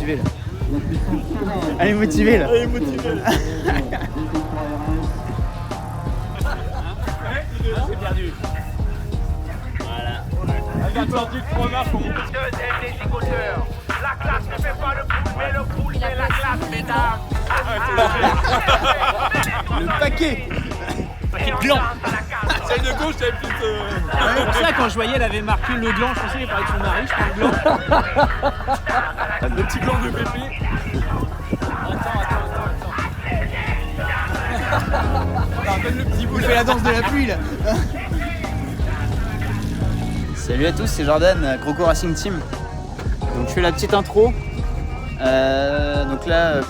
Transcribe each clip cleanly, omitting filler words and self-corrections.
motivée là. Elle est motivée là. Elle est motivée là. C'est perdu. Voilà. Elle a perdu le fromage pour mon des zigoteurs. La classe ne fait pas le poule, mais le poule fait la classe, mesdames. Le paquet. Paquet de gland. Celle de gauche, elle est plus... C'est pour ça quand je voyais elle avait marqué le gland, je pensais qu'elle parlait de son mari, je prends le gland. Le petit gland de pépé. Attends, donne le petit bout. Il fait la danse de la pluie là. Salut à tous, c'est Jordan, Croco Racing Team. Donc je fais la petite intro. Donc là,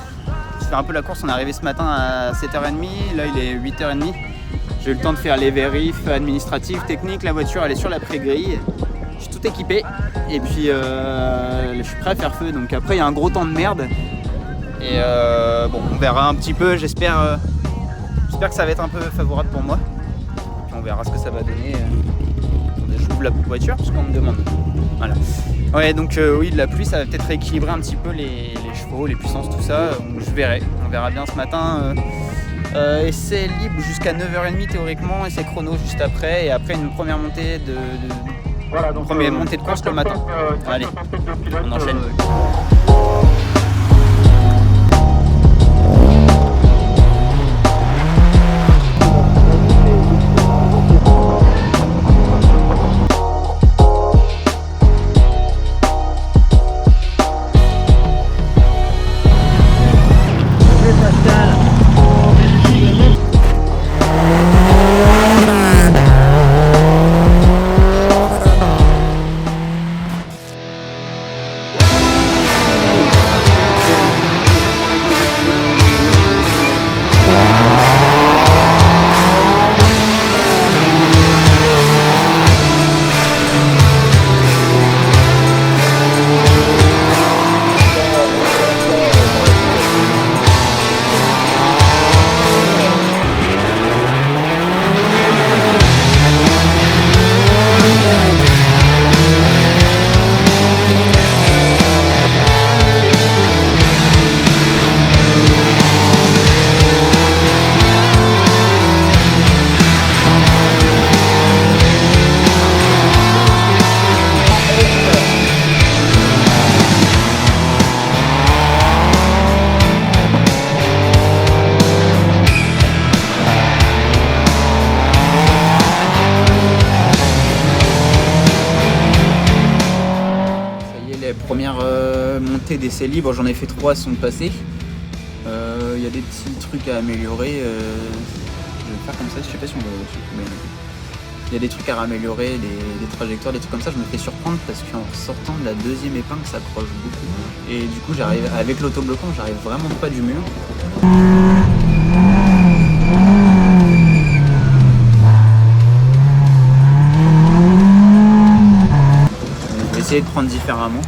je fais un peu la course, on est arrivé ce matin à 7h30, là il est 8h30. J'ai eu le temps de faire les vérifs administratifs, techniques, la voiture elle est sur la pré-grille. Je suis tout équipé et puis je suis prêt à faire feu. Donc après il y a un gros temps de merde. Et bon, on verra un petit peu, j'espère que ça va être un peu favorable pour moi. Et puis on verra ce que ça va donner. Attendez, j'ouvre la voiture parce qu'on me demande. Voilà. Ouais, donc oui, de la pluie, ça va peut-être rééquilibrer un petit peu les chevaux, les puissances, tout ça. Donc, je verrai. On verra bien ce matin. Essai libre jusqu'à 9h30 théoriquement, essai chrono juste après. Et après, une première montée première montée de course le matin. Allez, on enchaîne. Première montée d'essai libre, j'en ai fait 3 sont passés. Il y a des petits trucs à améliorer. Je vais le faire comme ça, je sais pas si on va. Il y a des trucs à améliorer, des trajectoires, des trucs comme ça. Je me fais surprendre parce qu'en sortant de la deuxième épingle, ça accroche beaucoup. Et du coup, j'arrive avec l'autobloquant, j'arrive vraiment pas du mur. Je vais essayer de prendre différemment.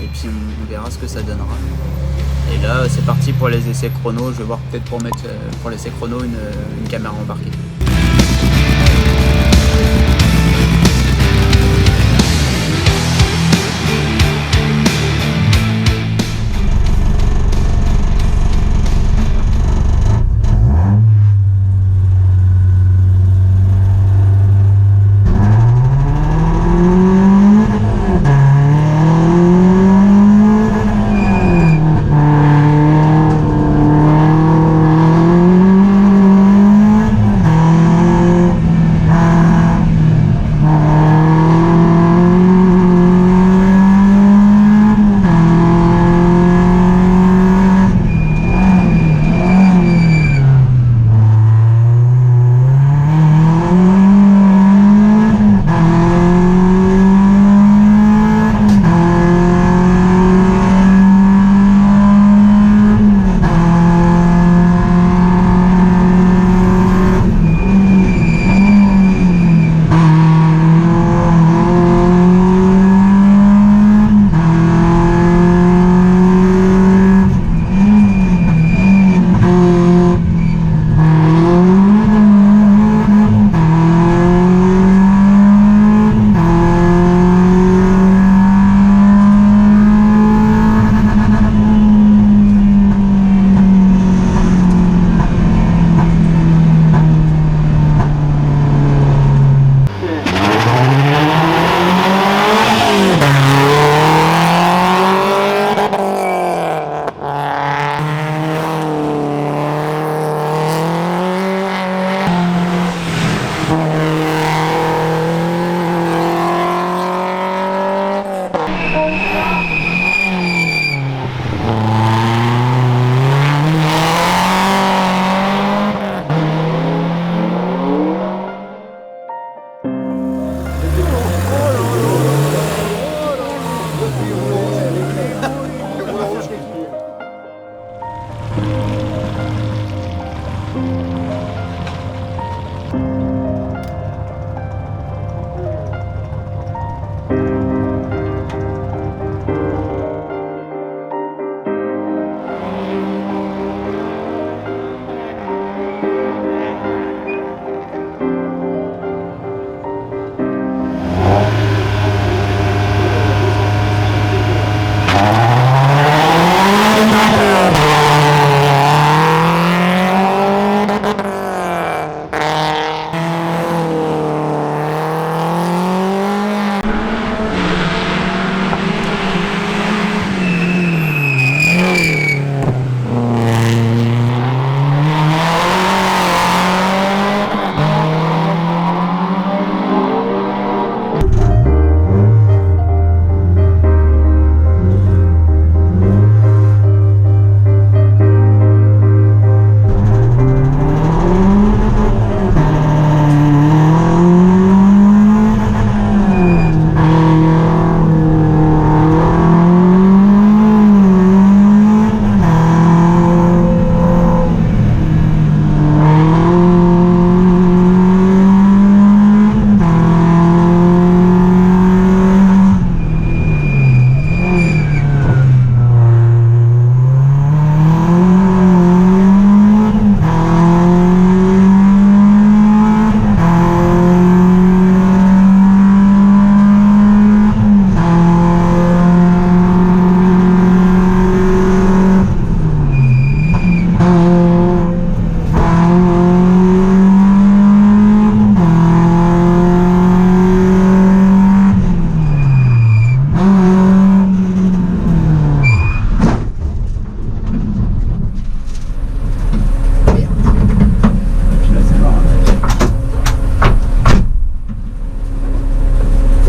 Et puis on verra ce que ça donnera. Et là c'est parti pour les essais chrono. Je vais voir peut-être pour mettre pour l'essai chrono une caméra embarquée.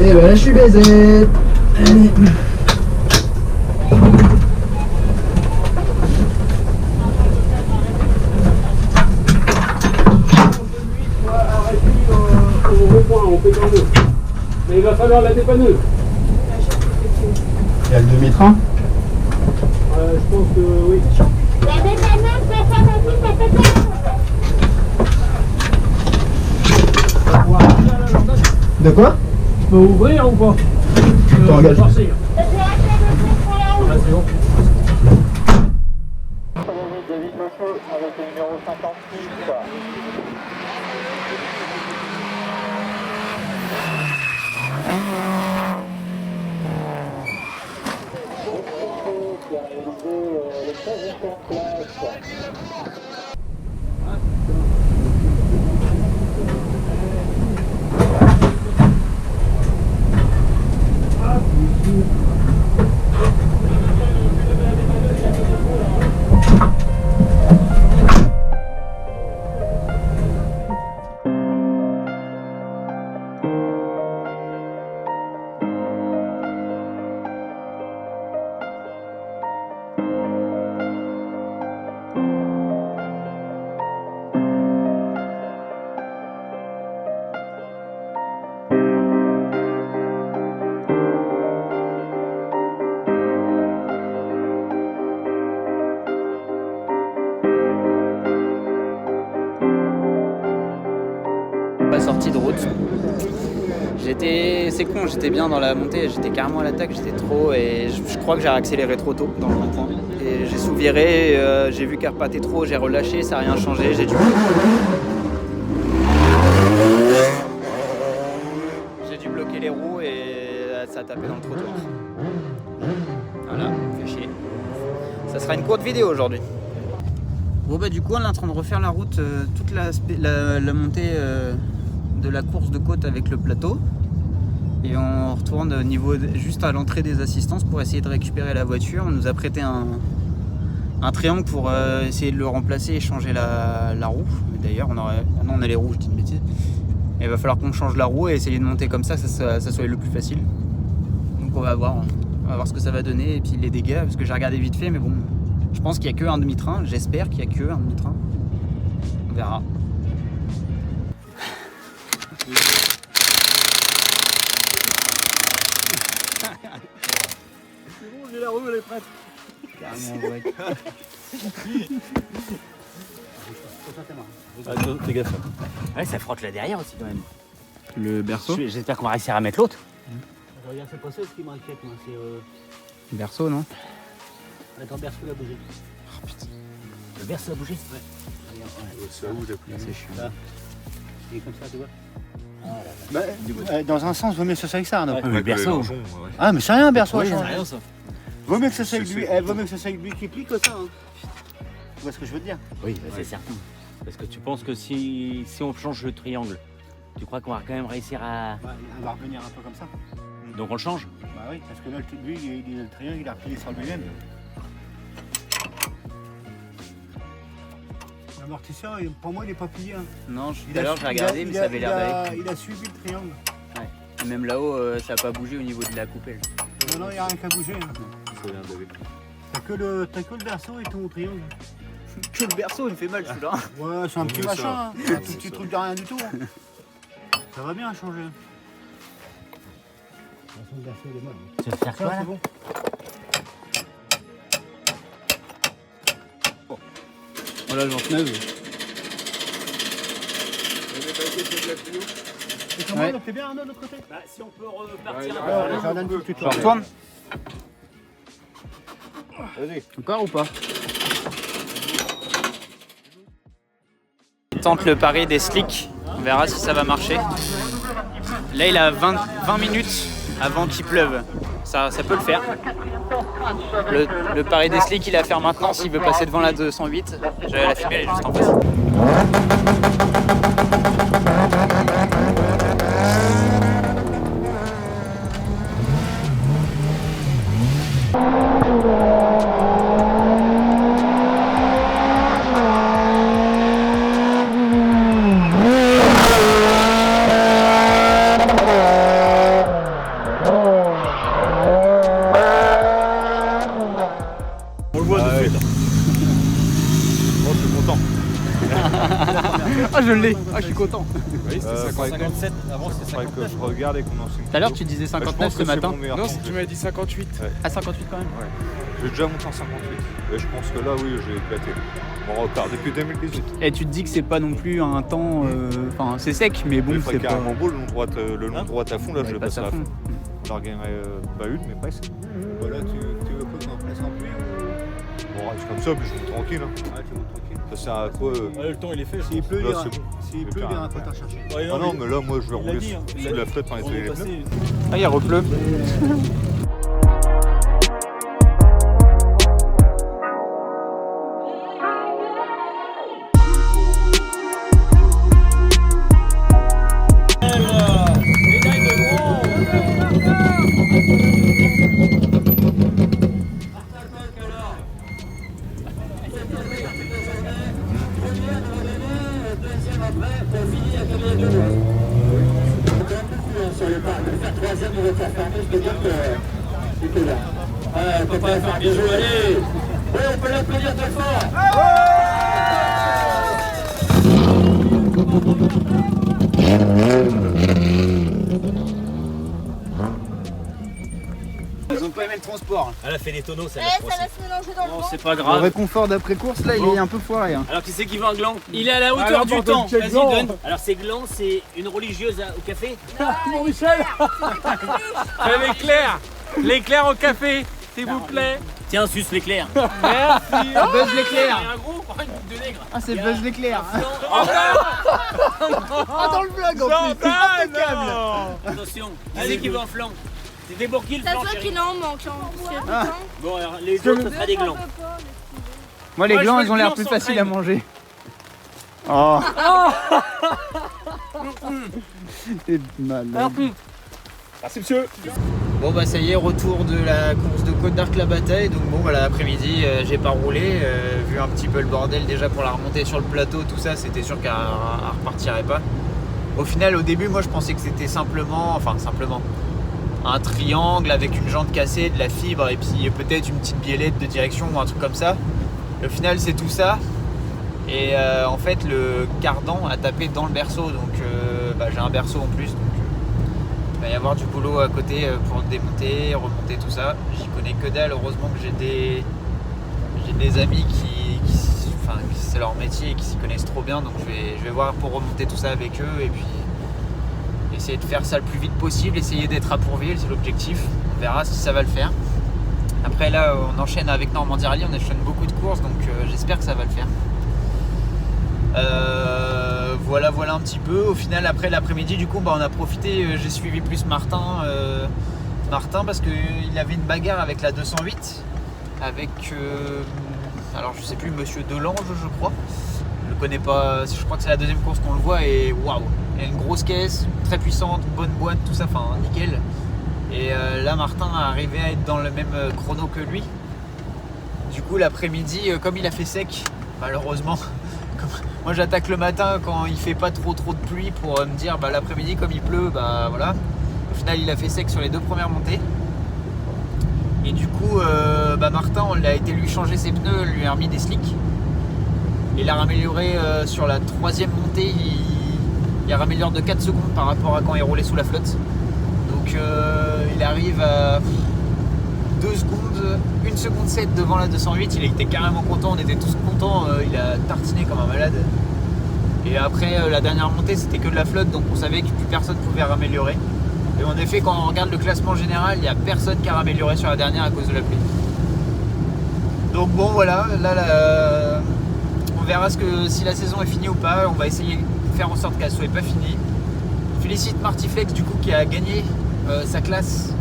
Et ben là je suis baisé. Allez. Mais il va falloir la dépanneuse. Il y a le demi-train. Je pense que oui. La dépanneuse, ça aussi, ça peut être. De quoi? Je peux ouvrir ou pas? T'engages. Forcer. Je vais acheter le truc pour la route. Là, c'est bon. Avec le numéro 56. La sortie de route. C'est con, j'étais bien dans la montée, j'étais carrément à l'attaque, j'étais trop et je crois que j'ai accéléré trop tôt dans le rond-point. Et j'ai sous-viré, j'ai vu qu'elle repartait trop, j'ai relâché, ça n'a rien changé, j'ai dû bloquer les roues et ça a tapé dans le trottoir. Voilà, fait chier. Ça sera une courte vidéo aujourd'hui. Bon bah du coup on est en train de refaire la route, toute la montée de la course de côte avec le plateau. Et on retourne juste à l'entrée des assistances pour essayer de récupérer la voiture. On nous a prêté un triangle pour essayer de le remplacer et changer la roue. D'ailleurs on a les roues, je dis une bêtise. Et il va falloir qu'on change la roue et essayer de monter comme ça soit le plus facile. Donc on va voir ce que ça va donner et puis les dégâts, parce que j'ai regardé vite fait mais bon. Je pense qu'il n'y a qu'un demi-train, j'espère qu'il n'y a qu'un demi-train. On verra. C'est bon, j'ai la roue, elle est prête. Carrément, ouais. Fais gaffe. Ouais, ça frotte là derrière aussi quand même. Le berceau. J'espère qu'on va réussir à mettre l'autre. Regarde, c'est pas ça ce qui m'inquiète, moi. C'est. Berceau, non? Attends, berceau a bougé. Oh putain. Le berceau a bougé? Ouais. C'est à où d'appuyer? C'est chiant. Là. Il est comme ça, tu vois? Dans un sens, vaut mieux que ça soit avec ça, Arnaud. Ouais, le berceau. Ah, mais c'est rien, berceau. Ouais, à c'est changer. rien ça. Vaut mieux que ça soit avec lui. Vaut mieux que ça soit avec lui qui plie que ça. Hein. Tu vois ce que je veux te dire? Oui, bah, c'est certain. Parce que tu penses que si on change le triangle, tu crois qu'on va quand même réussir à. Bah, on va revenir un peu comme ça. Donc on le change? Bah oui, parce que là, lui, le triangle, il a replié sur lui-même. L'amortisseur, pour moi, il n'est pas plié. Hein. Non, tout à l'heure j'ai regardé, mais ça avait l'air d'aller. Il a suivi le triangle. Ouais. Même là-haut, ça n'a pas bougé au niveau de la coupelle. Non, il n'y a rien qu'à bouger. Hein. T'as que le berceau et ton triangle. Que le berceau, il me fait mal celui-là. Ouais, c'est un petit machin. Hein. Un petit truc de rien du tout. Hein. Ça va bien changer. Le berceau, il est mal. Tu veux faire quoi là? C'est bon. Voilà, j'en tenais. Et comment Ouais. t'es bien Arnaud de l'autre côté? Bah, si on peut repartir Jordan, faut que tu te Je retourne. Vas-y. Encore ou pas? Tente le pari des slicks, on verra si ça va marcher. Là il a 20 minutes avant qu'il pleuve, ça peut le faire. Le pari des slicks il a à faire maintenant s'il veut passer devant la 208. La fumée elle est juste en face. Ah je l'ai, je suis content. Oui, c'était 57. Avant c'était 59. Que je regarde et qu'on enseigne. Tout à l'heure tu disais 59 ce matin. Non, tu m'as dit 58. Ouais. À 58 quand même. J'ai déjà monté en 58. Et je pense que là, oui, j'ai éclaté. Mon record depuis 2018. Et tu te dis que c'est pas non plus un temps. Enfin, c'est sec, mais bon, Il c'est ferait pas. carrément beau le long droite à fond. Là, je le passe passerai à fond. Je larguerai pas une, mais presque. Voilà, tu veux quoi qu'on place en pluie ou... Bon, reste comme ça, puis je monte tranquille. Hein. Ouais, tu montes tranquille. Ça sert à quoi Le temps il est fait. S'il pleut, Là, il ira. c'est bon. S'il pleut, il ira pas t'en chercher. Ah non, mais là, moi, je vais il l'a rouler dit, hein. sous la flotte pour nettoyer les pneus. Ah, il repleut. Ils ont pas aimé le transport. Elle a fait des tonneaux, ça. Ça va se mélanger dans le Bon, vent. c'est pas Le grave. réconfort d'après course là, il est un peu foiré. Hein. Alors qui c'est qui veut un gland? Il est à la Alors, hauteur du temps. quel Vas-y, gland? donne. Alors ces glands, c'est une religieuse au café. Mon Michel. L'éclair. L'éclair au café, s'il vous plaît. Tiens, suce l'éclair. Merci. Buzz l'éclair. Un gros, prends une boucle de nègre. Ah, c'est Buzz l'éclair. Ah, dans le vlog en plus. Impeccable. Attention, allez qui veut un flanc. C'était pour qui le Ça flanc, se voit chérie? qu'il en manque. Hein. Bon, alors les autres, ça sera des glands. Moi, les Moi, je glands, veux ils le ont l'air gland plus sans faciles à crème. manger. Oh. T'es malade. Merci monsieur. Bon bah ça y est, retour de la course de Côte d'Arc la bataille. Donc bon voilà, après-midi j'ai pas roulé, vu un petit peu le bordel déjà pour la remontée sur le plateau, tout ça, c'était sûr qu'elle repartirait pas. Au final au début moi je pensais que c'était simplement un triangle avec une jante cassée, de la fibre et puis peut-être une petite biellette de direction ou un truc comme ça. Au final c'est tout ça. Et en fait le cardan a tapé dans le berceau, donc j'ai un berceau en plus. Donc, il va y avoir du boulot à côté pour démonter, remonter tout ça. J'y connais que dalle, heureusement que j'ai des amis qui c'est leur métier et qui s'y connaissent trop bien, donc je vais voir pour remonter tout ça avec eux et puis essayer de faire ça le plus vite possible, essayer d'être à Pourville, c'est l'objectif. On verra si ça va le faire. Après là on enchaîne avec Normandie Rallye, on enchaîne beaucoup de courses, donc j'espère que ça va le faire. Voilà un petit peu. Au final après l'après-midi du coup on a profité, j'ai suivi plus Martin parce qu'il avait une bagarre avec la 208 avec alors je sais plus, monsieur Delange je crois. Je le connais pas, je crois que c'est la deuxième course qu'on le voit et waouh, il a une grosse caisse, très puissante, bonne boîte, tout ça, enfin nickel. Et là Martin arrivait à être dans le même chrono que lui. Du coup l'après-midi, comme il a fait sec, malheureusement, moi j'attaque le matin quand il fait pas trop de pluie pour me dire l'après-midi comme il pleut, voilà. Au final il a fait sec sur les 2 premières montées. Et du coup Martin, on a été lui changer ses pneus, lui a remis des slicks. Il a ramélioré sur la 3e montée, il a ramélioré de 4 secondes par rapport à quand il roulait sous la flotte. Donc il arrive à 2 secondes, 1 seconde 7 devant la 208, il était carrément content, on était tous contents, il a tartiné comme un malade. Et après la dernière montée c'était que de la flotte, donc on savait que plus personne pouvait raméliorer. Et en effet quand on regarde le classement général, il n'y a personne qui a ramélioré sur la dernière à cause de la pluie. Donc bon voilà, là on verra si la saison est finie ou pas, on va essayer de faire en sorte qu'elle soit pas finie. Félicite Martiflex du coup qui a gagné sa classe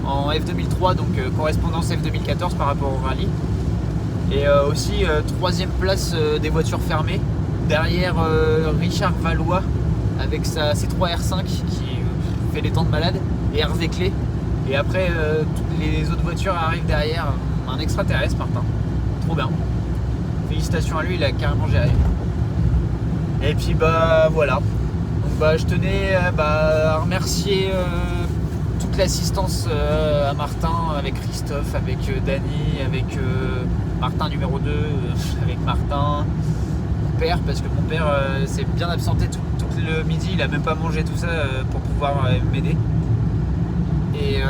en F2003, donc correspondance F2014 par rapport au rallye. Et aussi 3e place des voitures fermées, derrière Richard Valois avec sa C3 R5 qui fait des temps de malade, et Hervé Clé. Et après toutes les autres voitures arrivent derrière, un extraterrestre Martin, trop bien. Félicitations à lui, il a carrément géré. Et puis voilà. Donc je tenais à remercier toute l'assistance à Martin, avec Christophe, avec Dany, avec Martin numéro 2, avec Martin, mon père, parce que mon père s'est bien absenté tout le midi, il a même pas mangé tout ça pour pouvoir m'aider. Et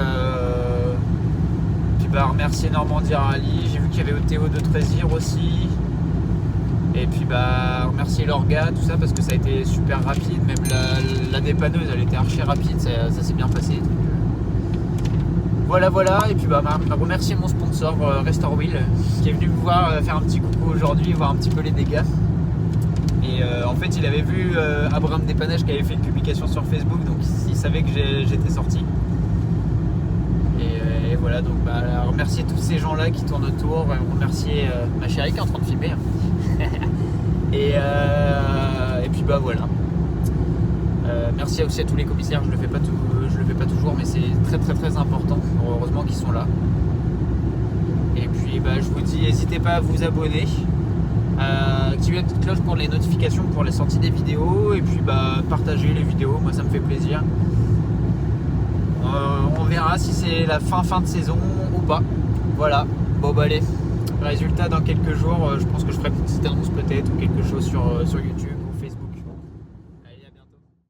puis remercier Normandie Rallye, j'ai vu qu'il y avait Théo de Trésir aussi. Et puis remercier l'orga, tout ça, parce que ça a été super rapide, même la dépanneuse elle était archi rapide, ça s'est bien passé. Voilà, et puis remercier mon sponsor Restore Wheel qui est venu me voir faire un petit coucou aujourd'hui, voir un petit peu les dégâts. Et en fait il avait vu Abraham Dépannage qui avait fait une publication sur Facebook, donc il savait que j'étais sorti. Et voilà, donc remercier tous ces gens là qui tournent autour, remercier ma chérie qui est en train de filmer. Et puis voilà. Merci aussi à tous les commissaires, je le fais pas toujours, mais c'est très important, heureusement qu'ils sont là. Et puis je vous dis, n'hésitez pas à vous abonner, activer la petite cloche pour les notifications pour les sorties des vidéos, et puis partager les vidéos, moi ça me fait plaisir. On verra si c'est la fin de saison ou pas. Voilà, allez, résultat dans quelques jours, je pense que je ferai une petite annonce peut-être ou quelque chose sur YouTube.